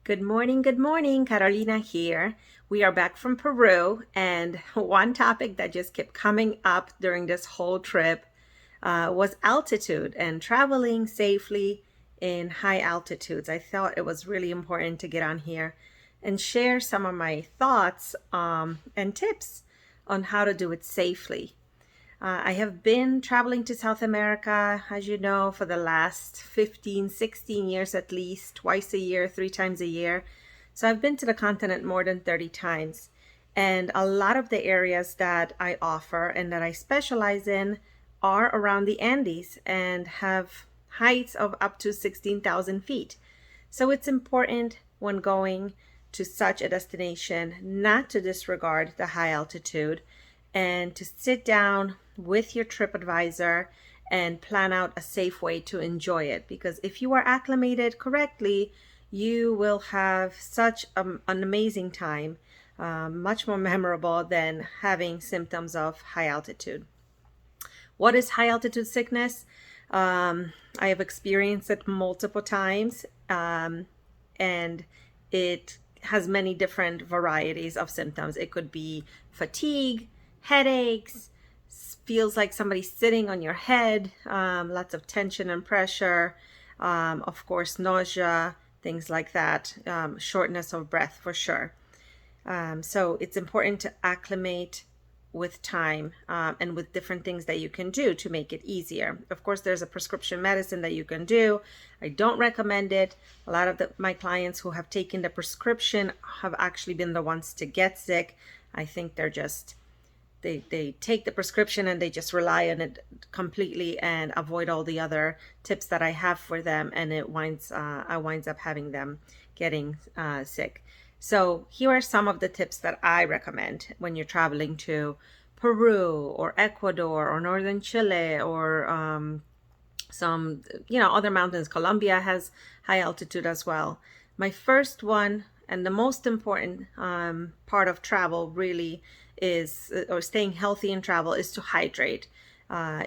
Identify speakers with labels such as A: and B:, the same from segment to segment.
A: Good morning, Carolina here. We are back from Peru, and one topic that just kept coming up during this whole trip was altitude and traveling safely in high altitudes. I thought it was really important to get on here and share some of my thoughts and tips on how to do it safely. I have been traveling to South America, as you know, for the last 15, 16 years at least, twice a year, 3 times a year. So I've been to the continent more than 30 times. And a lot of the areas that I offer and that I specialize in are around the Andes and have heights of up to 16,000 feet. So it's important when going to such a destination not to disregard the high altitude and to sit down with your trip advisor and plan out a safe way to enjoy it. Because if you are acclimated correctly, you will have such an amazing time, much more memorable than having symptoms of high altitude. What is high altitude sickness? I have experienced it multiple times, and it has many different varieties of symptoms. It could be fatigue, headaches, feels like somebody's sitting on your head, lots of tension and pressure, of course, nausea, things like that, shortness of breath for sure. So it's important to acclimate with time and with different things that you can do to make it easier. Of course, there's a prescription medicine that you can do. I don't recommend it. A lot of my clients who have taken the prescription have actually been the ones to get sick. I think they're just they take the prescription and they just rely on it completely and avoid all the other tips that I have for them, and I winds up having them getting sick. So here are some of the tips that I recommend when you're traveling to Peru or Ecuador or northern Chile or some other mountains. Colombia has high altitude as well. My first one and the most important part of travel really is, or staying healthy in travel, is to hydrate.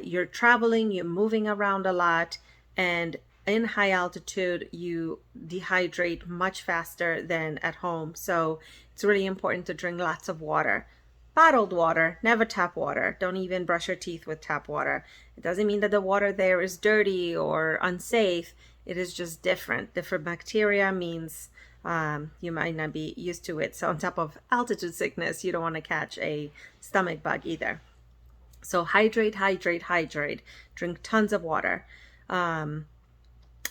A: You're traveling, you're moving around a lot, and in high altitude, you dehydrate much faster than at home. So it's really important to drink lots of water. Bottled water, never tap water. Don't even brush your teeth with tap water. It doesn't mean that the water there is dirty or unsafe. It is just different. Different bacteria means you might not be used to it. So on top of altitude sickness, you don't want to catch a stomach bug either. So hydrate. Drink tons of water.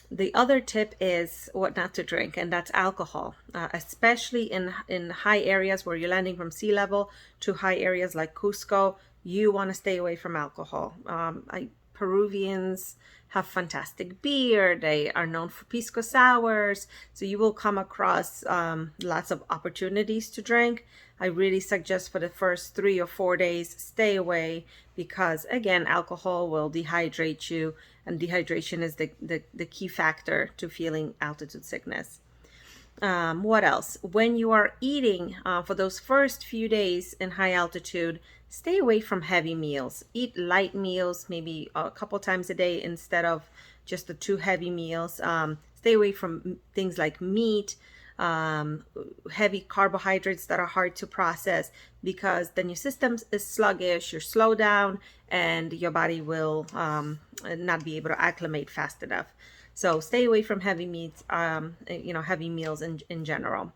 A: The other tip is what not to drink, and that's alcohol, especially in high areas where you're landing from sea level to high areas like Cusco. You want to stay away from alcohol. Peruvians have fantastic beer. They are known for pisco sours. So you will come across lots of opportunities to drink. I really suggest for the first 3 or 4 days, stay away because, again, alcohol will dehydrate you, and dehydration is the key factor to feeling altitude sickness. What else? When you are eating for those first few days in high altitude, stay away from heavy meals. Eat light meals, maybe a couple times a day instead of just the 2 heavy meals. Stay away from things like meat, heavy carbohydrates that are hard to process, because then your system is sluggish, you're slow down, and your body will not be able to acclimate fast enough. So stay away from heavy meats, heavy meals in general.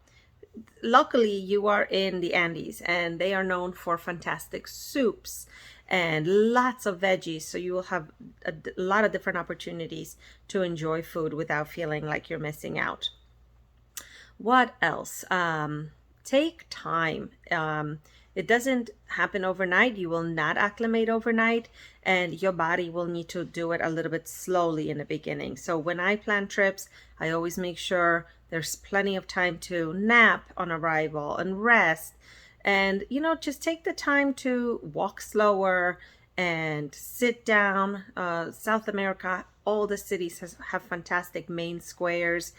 A: Luckily, you are in the Andes, and they are known for fantastic soups and lots of veggies. So you will have a lot of different opportunities to enjoy food without feeling like you're missing out. What else? Take time. It doesn't happen overnight. You will not acclimate overnight, and your body will need to do it a little bit slowly in the beginning. So when I plan trips, I always make sure there's plenty of time to nap on arrival and rest. And, just take the time to walk slower and sit down. South America, all the cities have fantastic main squares,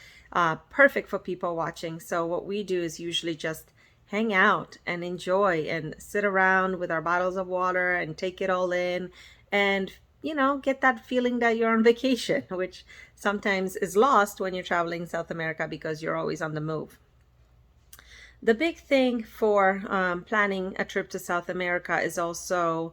A: perfect for people watching. So what we do is usually just hang out and enjoy and sit around with our bottles of water and take it all in and get that feeling that you're on vacation, which sometimes is lost when you're traveling South America because you're always on the move. The big thing for planning a trip to South America is also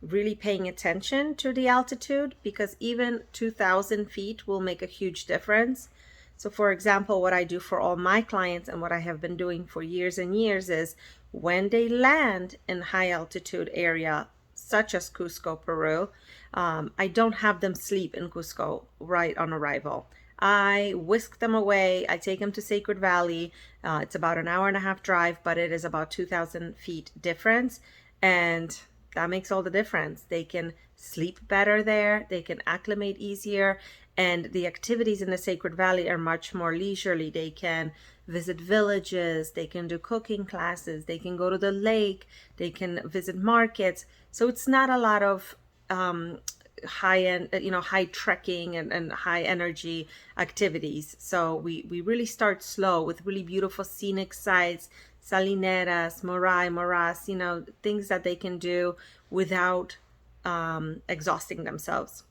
A: really paying attention to the altitude, because even 2,000 feet will make a huge difference. So for example, what I do for all my clients and what I have been doing for years and years is when they land in high altitude area, such as Cusco, Peru, I don't have them sleep in Cusco right on arrival. I whisk them away. I take them to Sacred Valley. It's about an hour and a half drive, but it is about 2,000 feet difference. And that makes all the difference. They can sleep better there. They can acclimate easier. And the activities in the Sacred Valley are much more leisurely. They can visit villages. They can do cooking classes. They can go to the lake. They can visit markets. So it's not a lot of high end, high trekking and high energy activities. So we really start slow with really beautiful scenic sites, salineras, moras, things that they can do without exhausting themselves.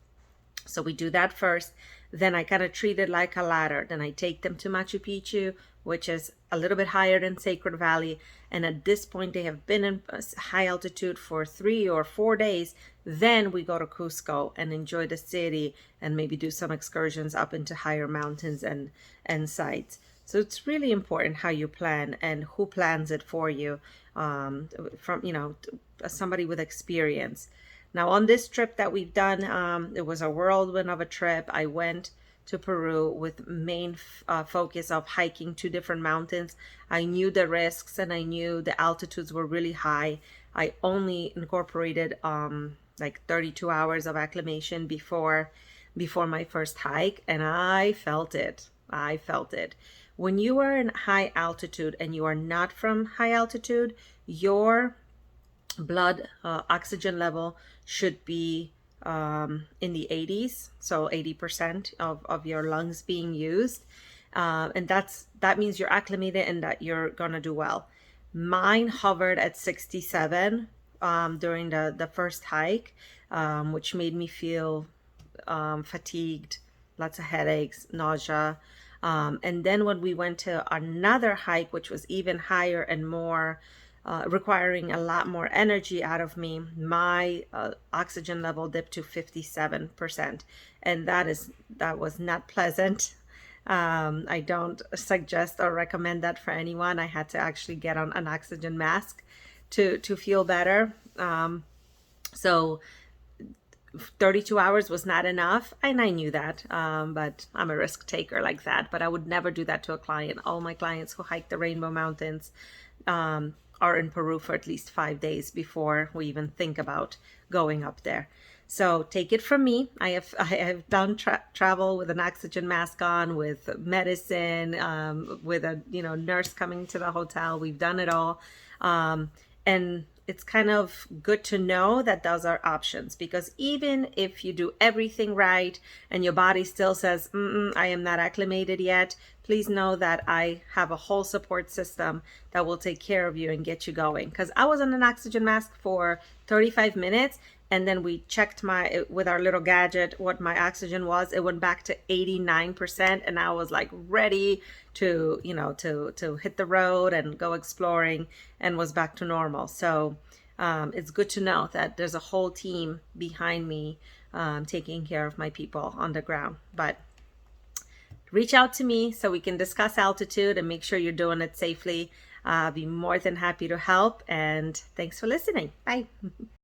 A: So we do that first. Then I kind of treat it like a ladder. Then I take them to Machu Picchu, which is a little bit higher than Sacred Valley. And at this point, they have been in high altitude for 3 or 4 days. Then we go to Cusco and enjoy the city and maybe do some excursions up into higher mountains and sites. So it's really important how you plan and who plans it for you, from somebody with experience. Now on this trip that we've done, it was a whirlwind of a trip. I went to Peru with main focus of hiking 2 different mountains. I knew the risks and I knew the altitudes were really high. I only incorporated like 32 hours of acclimation before my first hike, and I felt it. When you are in high altitude and you are not from high altitude, your blood oxygen level should be in the 80s, so 80% of your lungs being used, and that means you're acclimated and that you're gonna do well. Mine hovered at 67 during the first hike, which made me feel fatigued, lots of headaches, nausea. And then when we went to another hike, which was even higher and more requiring a lot more energy out of me, my oxygen level dipped to 57%, and that was not pleasant. I don't suggest or recommend that for anyone. I had to actually get on an oxygen mask to feel better. So 32 hours was not enough, and I knew that, but I'm a risk taker like that. But I would never do that to a client. All my clients who hike the Rainbow Mountains are in Peru for at least 5 days before we even think about going up there. So take it from me. I have done travel with an oxygen mask on, with medicine, with a nurse coming to the hotel. We've done it all, and it's kind of good to know that those are options, because even if you do everything right and your body still says, I am not acclimated yet, please know that I have a whole support system that will take care of you and get you going. Because I was on an oxygen mask for 35 minutes, and then we checked with our little gadget what my oxygen was. It went back to 89%, and I was like ready to hit the road and go exploring, and was back to normal. So it's good to know that there's a whole team behind me taking care of my people on the ground. But reach out to me so we can discuss altitude and make sure you're doing it safely. I'll be more than happy to help, and thanks for listening. Bye.